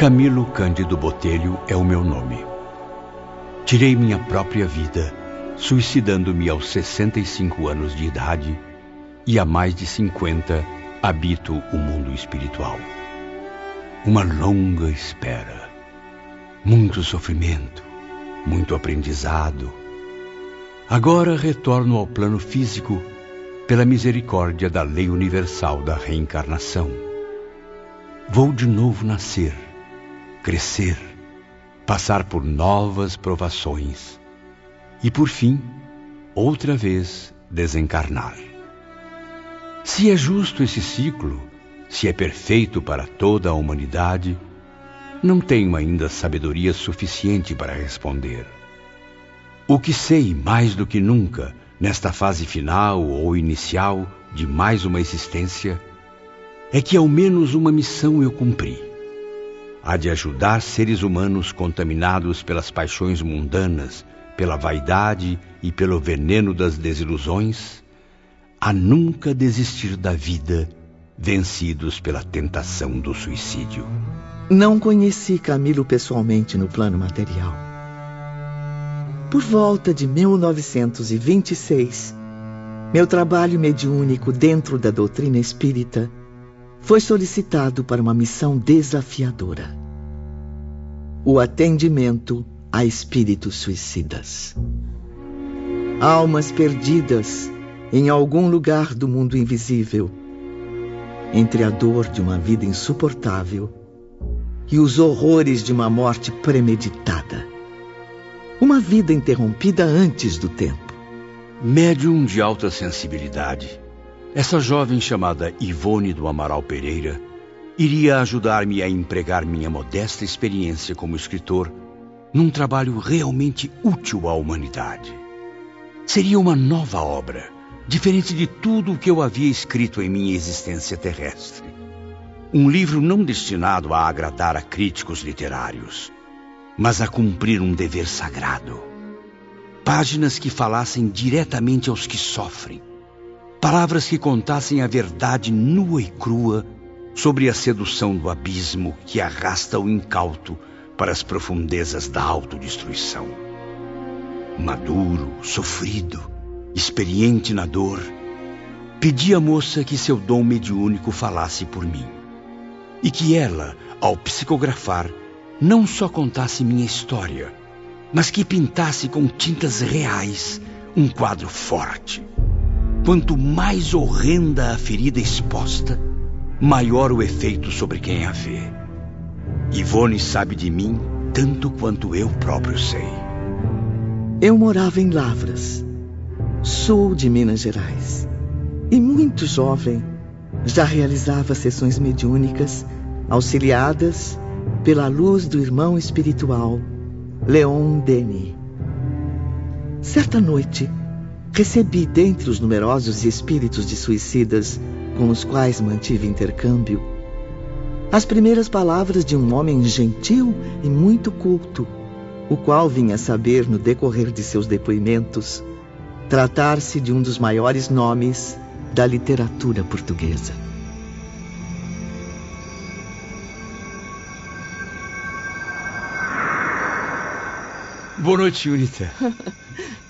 Camilo Cândido Botelho é o meu nome. Tirei minha própria vida, suicidando-me aos 65 anos de idade, e há mais de 50 habito o mundo espiritual. Uma longa espera, muito sofrimento, muito aprendizado. Agora retorno ao plano físico pela misericórdia da lei universal da reencarnação. Vou de novo nascer, crescer, passar por novas provações e, por fim, outra vez desencarnar. Se é justo esse ciclo, se é perfeito para toda a humanidade, não tenho ainda sabedoria suficiente para responder. O que sei mais do que nunca, nesta fase final ou inicial de mais uma existência, é que ao menos uma missão eu cumpri. A de ajudar seres humanos contaminados pelas paixões mundanas, pela vaidade e pelo veneno das desilusões, a nunca desistir da vida, vencidos pela tentação do suicídio. Não conheci Camilo pessoalmente no plano material. Por volta de 1926, meu trabalho mediúnico dentro da doutrina espírita foi solicitado para uma missão desafiadora: o atendimento a espíritos suicidas. Almas perdidas em algum lugar do mundo invisível, entre a dor de uma vida insuportável e os horrores de uma morte premeditada. Uma vida interrompida antes do tempo. Médium de alta sensibilidade, essa jovem chamada Ivone do Amaral Pereira iria ajudar-me a empregar minha modesta experiência como escritor num trabalho realmente útil à humanidade. Seria uma nova obra, diferente de tudo o que eu havia escrito em minha existência terrestre. Um livro não destinado a agradar a críticos literários, mas a cumprir um dever sagrado. Páginas que falassem diretamente aos que sofrem. Palavras que contassem a verdade nua e crua sobre a sedução do abismo que arrasta o incauto para as profundezas da autodestruição. Maduro, sofrido, experiente na dor, pedi à moça que seu dom mediúnico falasse por mim. E que ela, ao psicografar, não só contasse minha história, mas que pintasse com tintas reais um quadro forte. Quanto mais horrenda a ferida exposta, maior o efeito sobre quem a vê. Ivone sabe de mim tanto quanto eu próprio sei. Eu morava em Lavras, sul de Minas Gerais, e muito jovem já realizava sessões mediúnicas auxiliadas pela luz do irmão espiritual Leon Denis. Certa noite, recebi dentre os numerosos espíritos de suicidas com os quais mantive intercâmbio as primeiras palavras de um homem gentil e muito culto, o qual vinha saber no decorrer de seus depoimentos tratar-se de um dos maiores nomes da literatura portuguesa. Boa noite, senhorita.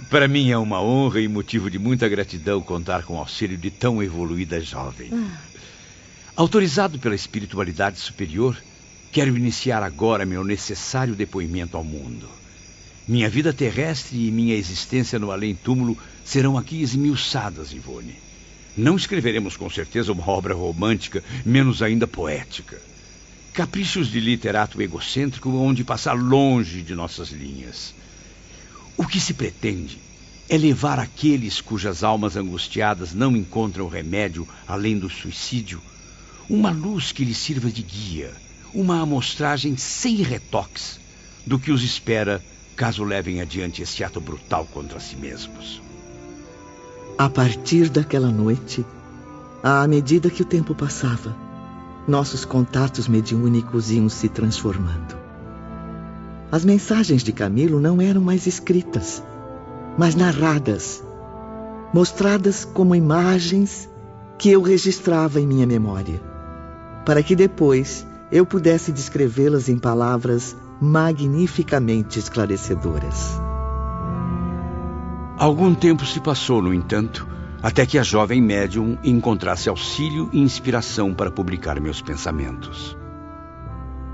Para mim é uma honra e motivo de muita gratidão contar com o auxílio de tão evoluída jovem. Autorizado pela espiritualidade superior, quero iniciar agora meu necessário depoimento ao mundo. Minha vida terrestre e minha existência no além-túmulo serão aqui esmiuçadas, Ivone. Não escreveremos com certeza uma obra romântica, menos ainda poética. Caprichos de literato egocêntrico onde passar longe de nossas linhas. O que se pretende é levar aqueles cujas almas angustiadas não encontram remédio além do suicídio uma luz que lhes sirva de guia, uma amostragem sem retoques do que os espera caso levem adiante esse ato brutal contra si mesmos. A partir daquela noite, à medida que o tempo passava, nossos contatos mediúnicos iam se transformando. As mensagens de Camilo não eram mais escritas, mas narradas, mostradas como imagens que eu registrava em minha memória, para que depois eu pudesse descrevê-las em palavras magnificamente esclarecedoras. Algum tempo se passou, no entanto, até que a jovem médium encontrasse auxílio e inspiração para publicar meus pensamentos.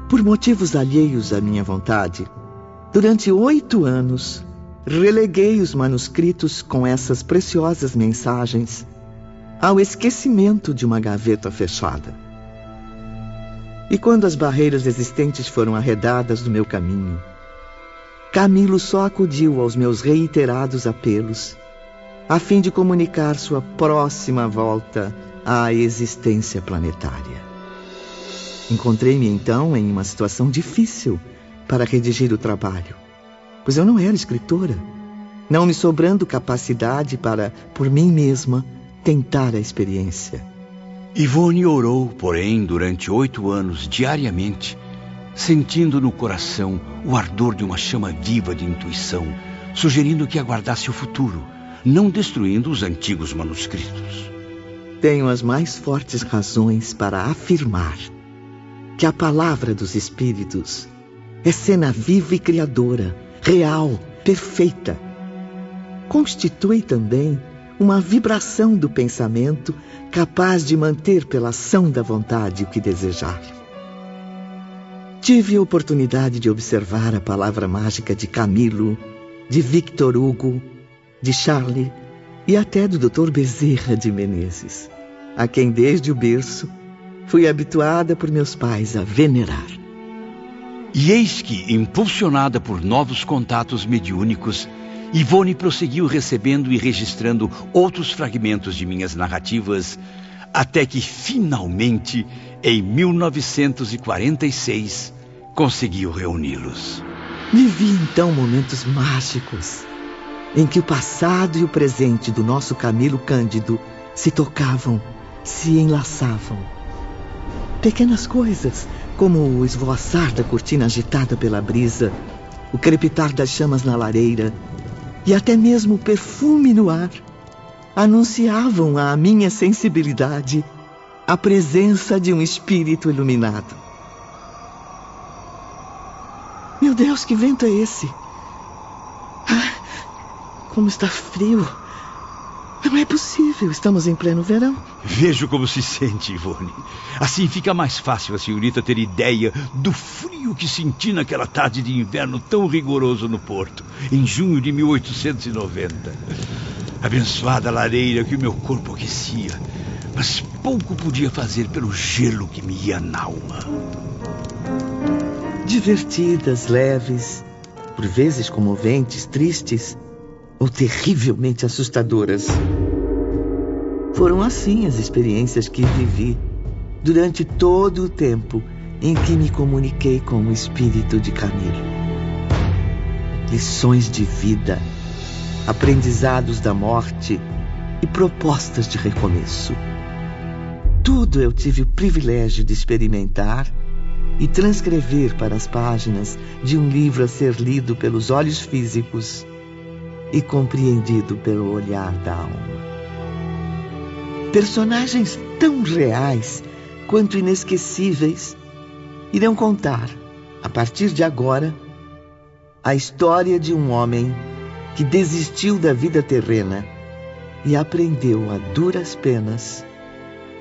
Por motivos alheios à minha vontade, durante 8 anos, releguei os manuscritos com essas preciosas mensagens ao esquecimento de uma gaveta fechada. E quando as barreiras existentes foram arredadas do meu caminho, Camilo só acudiu aos meus reiterados apelos, a fim de comunicar sua próxima volta à existência planetária. Encontrei-me então em uma situação difícil para redigir o trabalho, pois eu não era escritora, não me sobrando capacidade para, por mim mesma, tentar a experiência. Ivone orou, porém, durante 8 anos, diariamente, sentindo no coração o ardor de uma chama viva de intuição, sugerindo que aguardasse o futuro, não destruindo os antigos manuscritos. Tenho as mais fortes razões para afirmar que a palavra dos espíritos é cena viva e criadora, real, perfeita. Constitui também uma vibração do pensamento capaz de manter pela ação da vontade o que desejar. Tive a oportunidade de observar a palavra mágica de Camilo, de Victor Hugo, de Charlie e até do Dr. Bezerra de Menezes, a quem desde o berço fui habituada por meus pais a venerar. E eis que, impulsionada por novos contatos mediúnicos, Ivone prosseguiu recebendo e registrando outros fragmentos de minhas narrativas, até que, finalmente, em 1946, conseguiu reuni-los. Vivi então momentos mágicos, em que o passado e o presente do nosso Camilo Cândido se tocavam, se enlaçavam. Pequenas coisas, como o esvoaçar da cortina agitada pela brisa, o crepitar das chamas na lareira e até mesmo o perfume no ar, anunciavam à minha sensibilidade a presença de um espírito iluminado. Meu Deus, que vento é esse? Ah, como está frio! Não é possível, estamos em pleno verão. Vejo como se sente, Ivone. Assim fica mais fácil a senhorita ter ideia do frio que senti naquela tarde de inverno tão rigoroso no Porto, em junho de 1890. Abençoada lareira que o meu corpo aquecia, mas pouco podia fazer pelo gelo que me ia na alma. Divertidas, leves, por vezes comoventes, tristes ou terrivelmente assustadoras. Foram assim as experiências que vivi durante todo o tempo em que me comuniquei com o espírito de Camilo. Lições de vida, aprendizados da morte e propostas de recomeço. Tudo eu tive o privilégio de experimentar e transcrever para as páginas de um livro a ser lido pelos olhos físicos e compreendido pelo olhar da alma. Personagens tão reais quanto inesquecíveis irão contar, a partir de agora, a história de um homem que desistiu da vida terrena e aprendeu a duras penas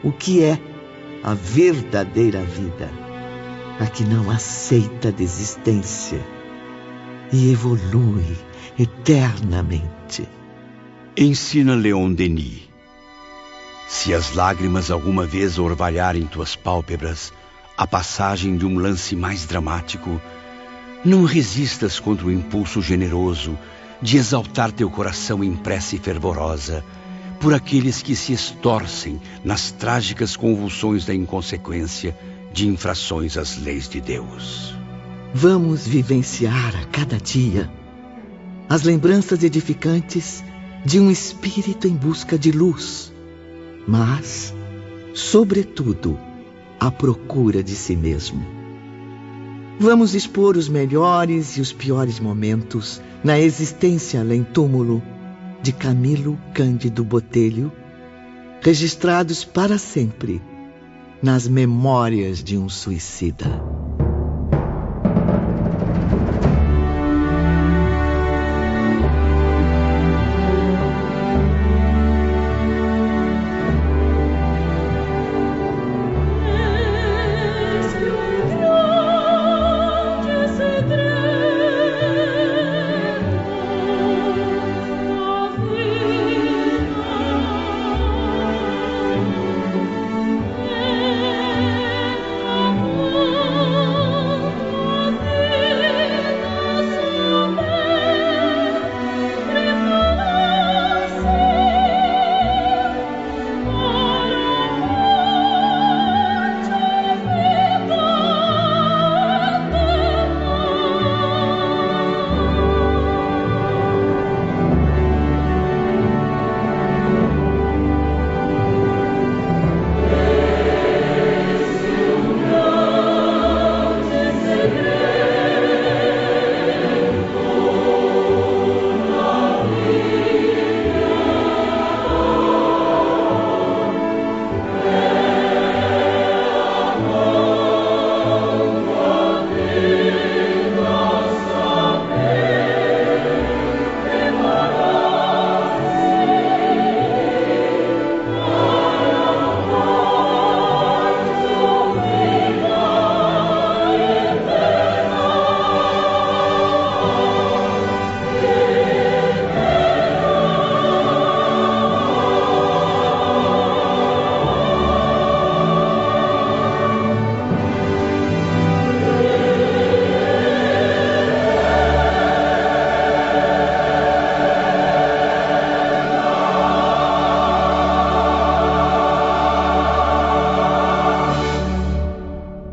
o que é a verdadeira vida, a que não aceita a desistência e evolui eternamente. Ensina Leon Denis. Se as lágrimas alguma vez orvalharem tuas pálpebras a passagem de um lance mais dramático, não resistas contra o impulso generoso de exaltar teu coração em prece fervorosa por aqueles que se estorcem nas trágicas convulsões da inconsequência de infrações às leis de Deus. Vamos vivenciar a cada dia as lembranças edificantes de um espírito em busca de luz, mas, sobretudo, à procura de si mesmo. Vamos expor os melhores e os piores momentos na existência além-túmulo de Camilo Cândido Botelho, registrados para sempre nas memórias de um suicida.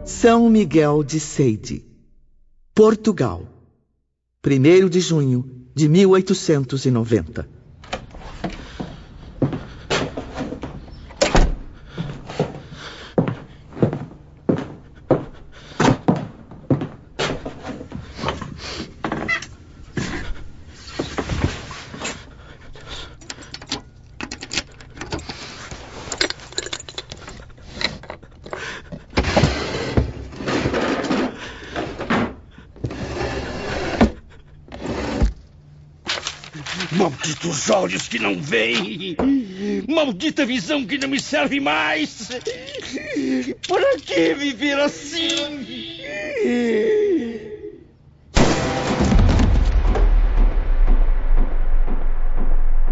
São Miguel de Seide, Portugal, 1º de junho de 1890. Malditos olhos que não veem! Maldita visão que não me serve mais! Para que viver assim?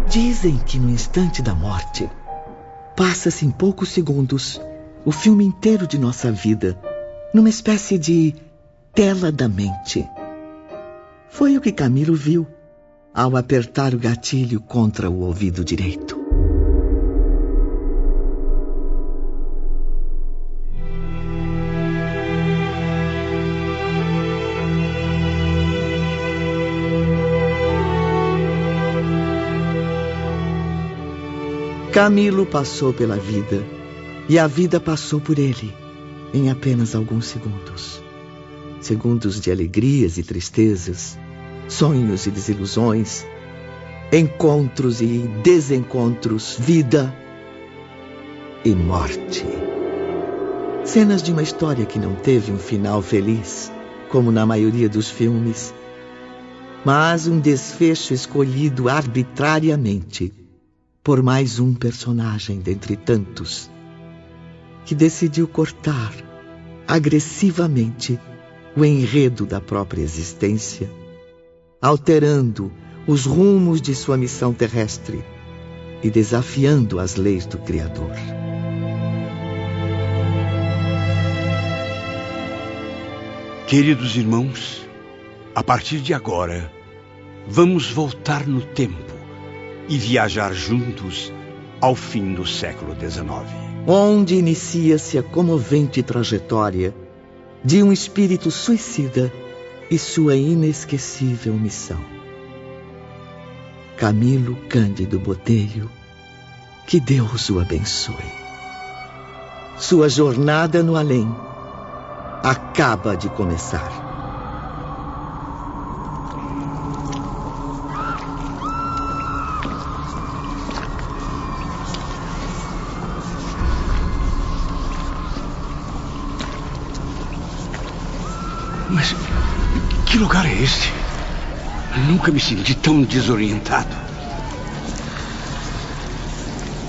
Dizem que no instante da morte, passa-se em poucos segundos o filme inteiro de nossa vida, numa espécie de tela da mente. Foi o que Camilo viu ao apertar o gatilho contra o ouvido direito. Camilo passou pela vida e a vida passou por ele em apenas alguns segundos. Segundos de alegrias e tristezas, sonhos e desilusões, encontros e desencontros, vida e morte. Cenas de uma história que não teve um final feliz, como na maioria dos filmes, mas um desfecho escolhido arbitrariamente por mais um personagem dentre tantos, que decidiu cortar agressivamente o enredo da própria existência, alterando os rumos de sua missão terrestre e desafiando as leis do Criador. Queridos irmãos, a partir de agora, vamos voltar no tempo e viajar juntos ao fim do século XIX. Onde inicia-se a comovente trajetória de um espírito suicida e sua inesquecível missão. Camilo Cândido Botelho, que Deus o abençoe. Sua jornada no além acaba de começar. Que lugar é este? Nunca me senti tão desorientado.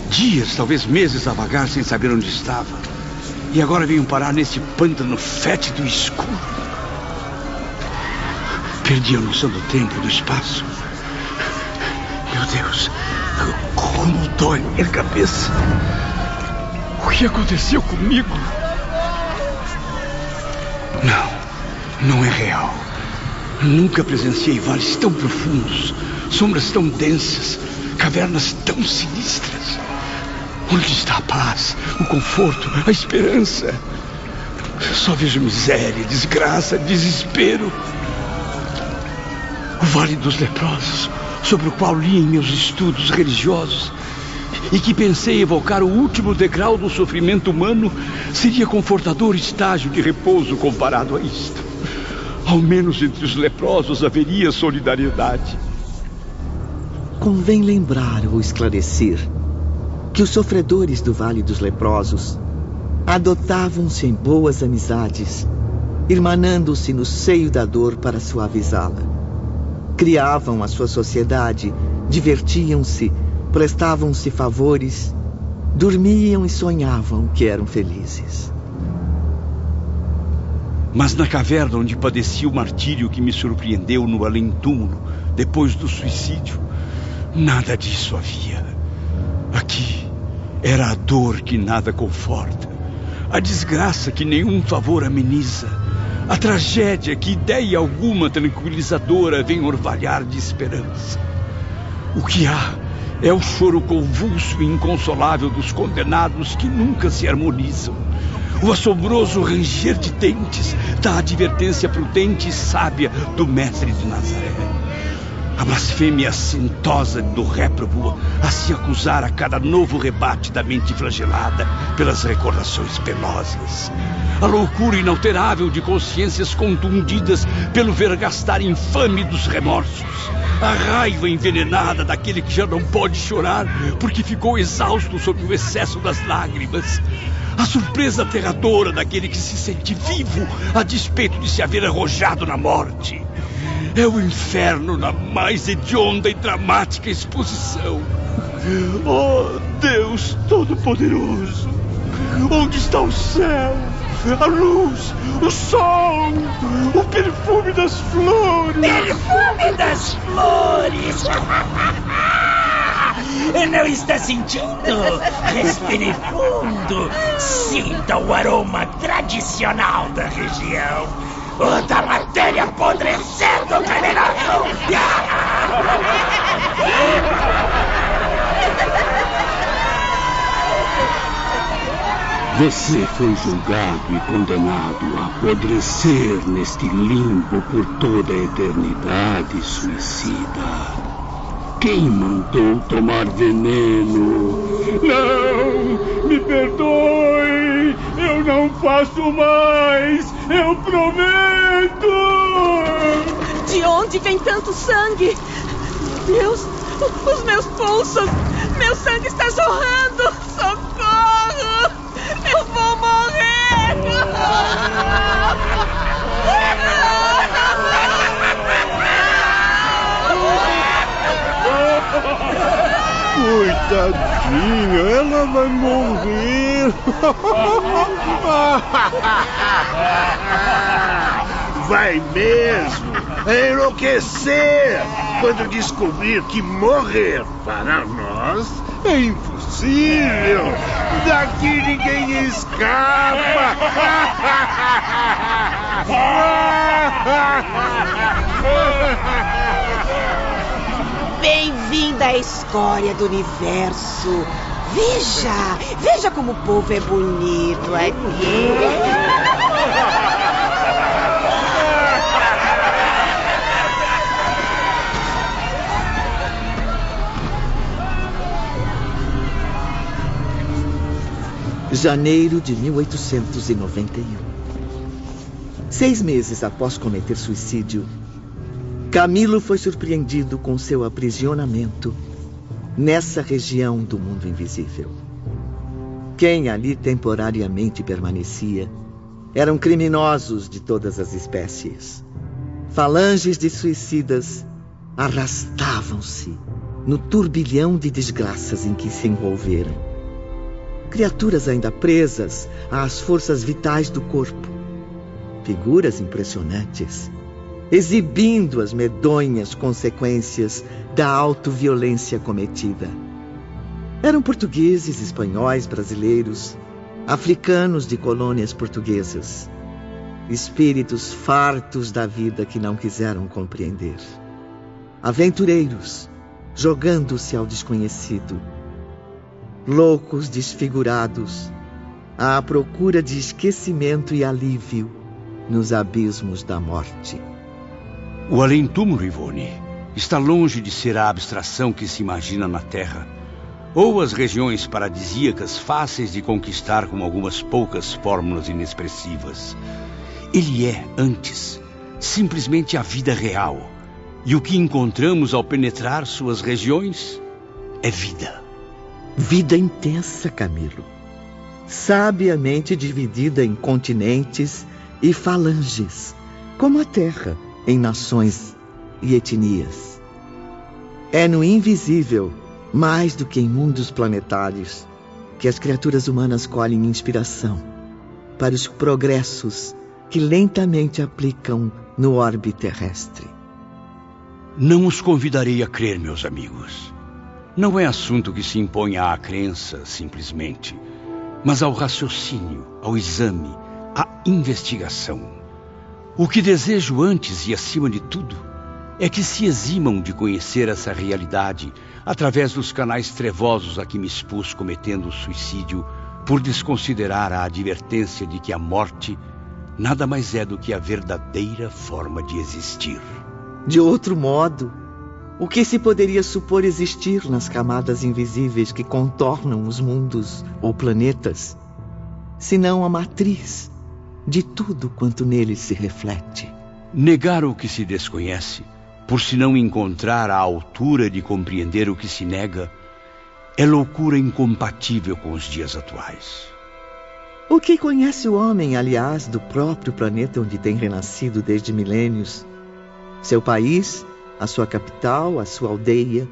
Dias, talvez meses a vagar sem saber onde estava. E agora venho parar nesse pântano fétido e escuro. Perdi a noção do tempo e do espaço. Meu Deus, como dói minha cabeça. O que aconteceu comigo? Não é real. Nunca presenciei vales tão profundos, sombras tão densas, cavernas tão sinistras. Onde está a paz, o conforto, a esperança? Só vejo miséria, desgraça, desespero. O Vale dos Leprosos, sobre o qual li em meus estudos religiosos, e que pensei evocar o último degrau do sofrimento humano, seria confortador estágio de repouso comparado a isto. Ao menos entre os leprosos haveria solidariedade. Convém lembrar ou esclarecer que os sofredores do Vale dos Leprosos adotavam-se em boas amizades, irmanando-se no seio da dor para suavizá-la. Criavam a sua sociedade, divertiam-se, prestavam-se favores, dormiam e sonhavam que eram felizes. Mas na caverna onde padeci o martírio que me surpreendeu no além-túmulo, depois do suicídio, nada disso havia. Aqui era a dor que nada conforta, a desgraça que nenhum favor ameniza, a tragédia que ideia alguma tranquilizadora vem orvalhar de esperança. O que há é o choro convulso e inconsolável dos condenados que nunca se harmonizam, o assombroso ranger de dentes da advertência prudente e sábia do mestre de Nazaré, a blasfêmia assintosa do réprobo a se acusar a cada novo rebate da mente flagelada pelas recordações penosas, a loucura inalterável de consciências contundidas pelo vergastar infame dos remorsos, a raiva envenenada daquele que já não pode chorar porque ficou exausto sob o excesso das lágrimas, a surpresa aterradora daquele que se sente vivo a despeito de se haver arrojado na morte. É o inferno na mais hedionda e dramática exposição. Oh, Deus Todo-Poderoso! Onde está o céu, a luz, o sol, o perfume das flores? Perfume das flores! Não está sentindo? Respire fundo. Sinta o aroma tradicional da região. O da matéria apodrecendo o venenoso. Você foi julgado e condenado a apodrecer neste limbo por toda a eternidade, suicida. Quem mandou tomar veneno? Não! Me perdoe! Eu não faço mais! Eu prometo! De onde vem tanto sangue? Os meus pulsos! Meu sangue está jorrando! Socorro! Eu vou morrer! Coitadinha, ela vai morrer. Vai mesmo enlouquecer quando descobrir que morrer para nós é impossível. Daqui ninguém escapa. Bem-vinda à escória do universo. Veja como o povo é bonito aqui. Janeiro de 1891. 6 meses após cometer suicídio, Camilo foi surpreendido com seu aprisionamento nessa região do mundo invisível. Quem ali temporariamente permanecia eram criminosos de todas as espécies. Falanges de suicidas arrastavam-se no turbilhão de desgraças em que se envolveram. Criaturas ainda presas às forças vitais do corpo. Figuras impressionantes, exibindo as medonhas consequências da autoviolência cometida. Eram portugueses, espanhóis, brasileiros, africanos de colônias portuguesas. Espíritos fartos da vida que não quiseram compreender. Aventureiros, jogando-se ao desconhecido. Loucos desfigurados, à procura de esquecimento e alívio nos abismos da morte. O além-túmulo, Ivone, está longe de ser a abstração que se imagina na Terra, ou as regiões paradisíacas fáceis de conquistar com algumas poucas fórmulas inexpressivas. Ele é, antes, simplesmente a vida real, e o que encontramos ao penetrar suas regiões é vida. Vida intensa, Camilo. Sabiamente dividida em continentes e falanges, como a Terra, em nações e etnias. É no invisível, mais do que em mundos planetários, que as criaturas humanas colhem inspiração para os progressos que lentamente aplicam no orbe terrestre. Não os convidarei a crer, meus amigos. Não é assunto que se imponha à crença, simplesmente, mas ao raciocínio, ao exame, à investigação. O que desejo antes e acima de tudo é que se eximam de conhecer essa realidade através dos canais trevosos a que me expus cometendo o suicídio por desconsiderar a advertência de que a morte nada mais é do que a verdadeira forma de existir. De outro modo, o que se poderia supor existir nas camadas invisíveis que contornam os mundos ou planetas, senão a matriz de tudo quanto neles se reflete? Negar o que se desconhece, por se não encontrar a altura de compreender o que se nega, é loucura incompatível com os dias atuais. O que conhece o homem, aliás, do próprio planeta onde tem renascido desde milênios? Seu país, a sua capital, a sua aldeia,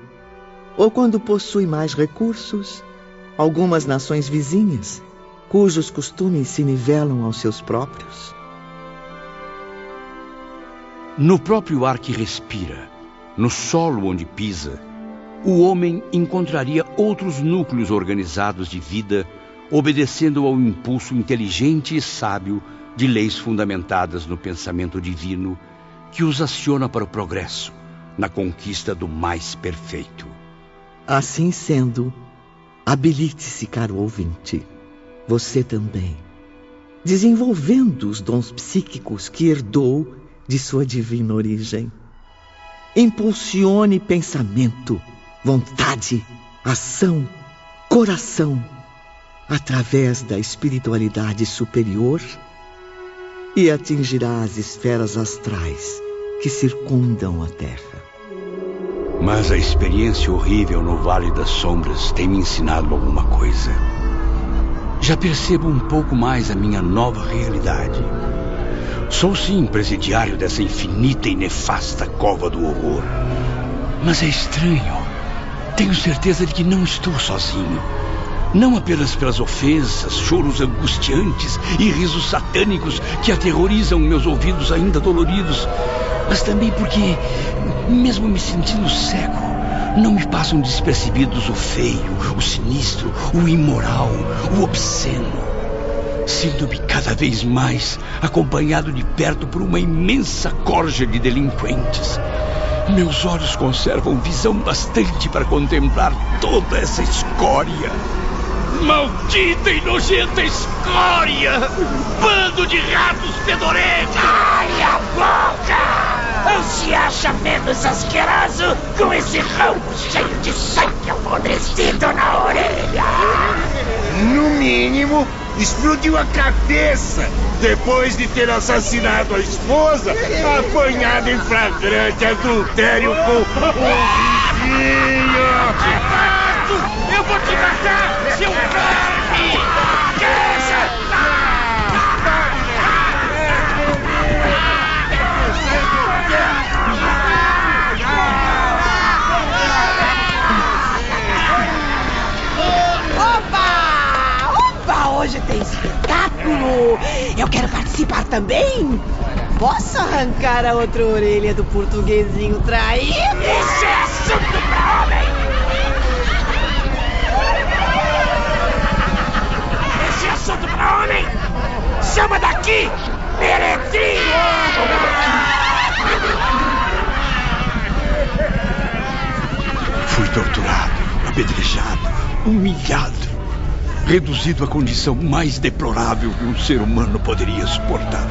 ou quando possui mais recursos, algumas nações vizinhas, cujos costumes se nivelam aos seus próprios? No próprio ar que respira, no solo onde pisa, o homem encontraria outros núcleos organizados de vida, obedecendo ao impulso inteligente e sábio de leis fundamentadas no pensamento divino, que os aciona para o progresso, na conquista do mais perfeito. Assim sendo, habilite-se, caro ouvinte, você também, desenvolvendo os dons psíquicos que herdou de sua divina origem. Impulsione pensamento, vontade, ação, coração, através da espiritualidade superior, e atingirá as esferas astrais que circundam a Terra. Mas a experiência horrível no Vale das Sombras tem me ensinado alguma coisa. Já percebo um pouco mais a minha nova realidade. Sou sim presidiário dessa infinita e nefasta cova do horror. Mas é estranho. Tenho certeza de que não estou sozinho. Não apenas pelas ofensas, choros angustiantes e risos satânicos que aterrorizam meus ouvidos ainda doloridos, mas também porque, mesmo me sentindo cego, não me passam despercebidos o feio, o sinistro, o imoral, o obsceno. Sinto-me cada vez mais acompanhado de perto por uma imensa corja de delinquentes. Meus olhos conservam visão bastante para contemplar toda essa escória. Maldita e nojenta escória! Bando de ratos fedorentos! Cale a boca! Não se acha menos asqueroso com esse ramo cheio de sangue apodrecido na orelha? No mínimo, explodiu a cabeça depois de ter assassinado a esposa, apanhada em flagrante adultério com um vizinho. Eu vou te matar, seu verme! hoje tem espetáculo. Eu quero participar também. Posso arrancar a outra orelha do portuguesinho traído? Isso é assunto pra homem! Esse é assunto pra homem! Chama daqui, meretrinho! Fui torturado, apedrejado, humilhado, reduzido à condição mais deplorável que um ser humano poderia suportar.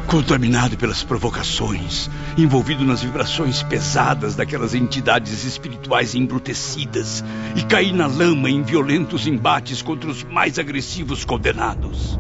Contaminado pelas provocações, envolvido nas vibrações pesadas daquelas entidades espirituais embrutecidas, e caí na lama em violentos embates contra os mais agressivos condenados.